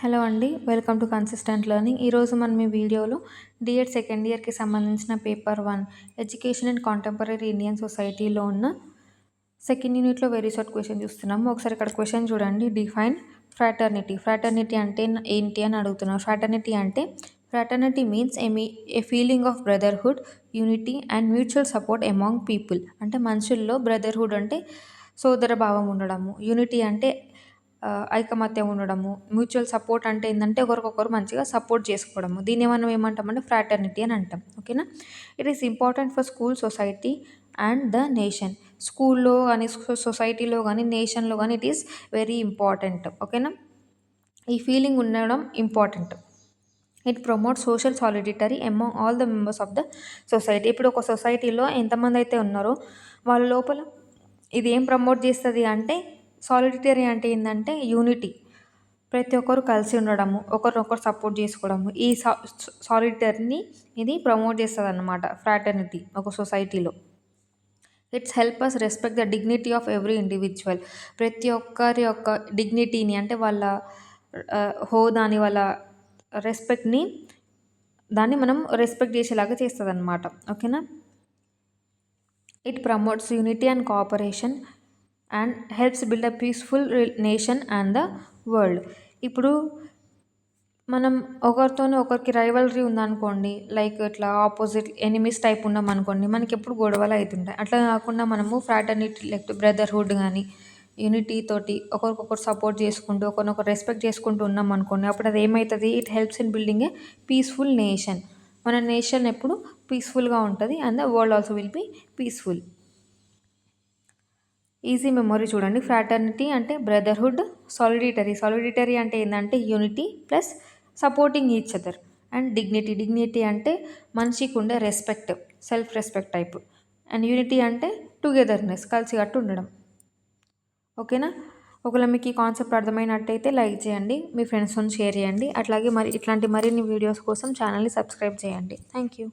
Hello అండి. Welcome to consistent learning. ఈరోజు మనం ఈ వీడియోలో డీఎడ్ సెకండ్ ఇయర్‌కి సంబంధించిన paper 1 education and contemporary Indian సొసైటీలో ఉన్న సెకండ్ యూనిట్‌లో వెరీ షార్ట్ క్వెషన్ చూస్తున్నాము. ఒకసారి ఇక్కడ క్వెషన్ చూడండి. Define fraternity. ఫ్రాటర్నిటీ అంటే ఏంటి అని అడుగుతున్నారు. Fraternity means A feeling of brotherhood, unity and mutual support among people. అంటే మనుషుల్లో బ్రదర్‌హుడ్ అంటే సోదర భావం ఉండడము, యూనిటీ అంటే ఐకమత్యం ఉండడము, మ్యూచువల్ సపోర్ట్ అంటే ఏంటంటే ఒకరికొకరు మంచిగా సపోర్ట్ చేసుకోవడము. దీన్ని మనం ఏమంటామంటే ఫ్రాటర్నిటీ అని అంటాం. ఓకేనా. It is important for school, society and the nation. స్కూల్లో కానీ, సొసైటీలో కానీ, నేషన్లో కానీ ఇట్ ఈస్ వెరీ ఇంపార్టెంట్. ఓకేనా. ఈ ఫీలింగ్ ఉండడం important. It promote social solidarity among all the members of the society. ఇప్పుడు ఒక సొసైటీలో ఎంతమంది అయితే ఉన్నారో వాళ్ళ లోపల ఇది ఏం ప్రమోట్ చేస్తుంది అంటే, సాలిడిటరీ అంటే ఏంటంటే యూనిటీ. ప్రతి ఒక్కరు కలిసి ఉండడము, ఒకరినొకరు సపోర్ట్ చేసుకోవడము. ఈ సాలిడిటరీని ఇది ప్రమోట్ చేస్తుంది అన్నమాట ఫ్రాటర్నిటీ ఒక సొసైటీలో. It's help us respect the dignity of every individual. ప్రతి ఒక్కరి యొక్క డిగ్నిటీని అంటే వాళ్ళ హోదాని, వాళ్ళ రెస్పెక్ట్ని, దాన్ని మనం రెస్పెక్ట్ చేసేలాగా చేస్తుంది అన్నమాట. ఓకేనా. It promotes unity and cooperation and helps build a peaceful nation and the world. ఇప్పుడు మనం ఒకరికి రైవలరీ ఉందనుకోండి, లైక్ ఇట్లా ఆపోజిట్ ఎనిమీస్ టైప్ ఉన్నామనుకోండి, మనకి ఎప్పుడు గొడవలు అవుతుంటాయి. అట్లా కాకుండా మనము ఫ్రాటర్నిటీ లైక్ బ్రదర్హుడ్ కానీ యూనిటీ తోటి ఒకరికొకరు సపోర్ట్ చేసుకుంటూ, ఒకరినొకరు రెస్పెక్ట్ చేసుకుంటూ ఉన్నాం అనుకోండి, అప్పుడు అది ఏమవుతుంది, it helps in building a peaceful nation. మన నేషన్ ఎప్పుడు పీస్ఫుల్గా ఉంటుంది and the world also will be peaceful. Easy memory చూడండి. ఫ్రాటర్నిటీ అంటే బ్రదర్హుడ్, సాలిడిటరీ అంటే ఏంటంటే unity plus supporting each other, and dignity అంటే మనిషికి ఉండే respect, self respect type, and unity అంటే టుగెదర్నెస్, కలిసికట్టు ఉండడం. ఓకేనా. ఒకవేళ మీకు ఈ కాన్సెప్ట్ అర్థమైనట్టయితే లైక్ చేయండి, మీ ఫ్రెండ్స్తో షేర్ చేయండి. అట్లాగే ఇట్లాంటి మరిన్ని వీడియోస్ కోసం ఛానల్ని సబ్స్క్రైబ్ చేయండి. Thank you.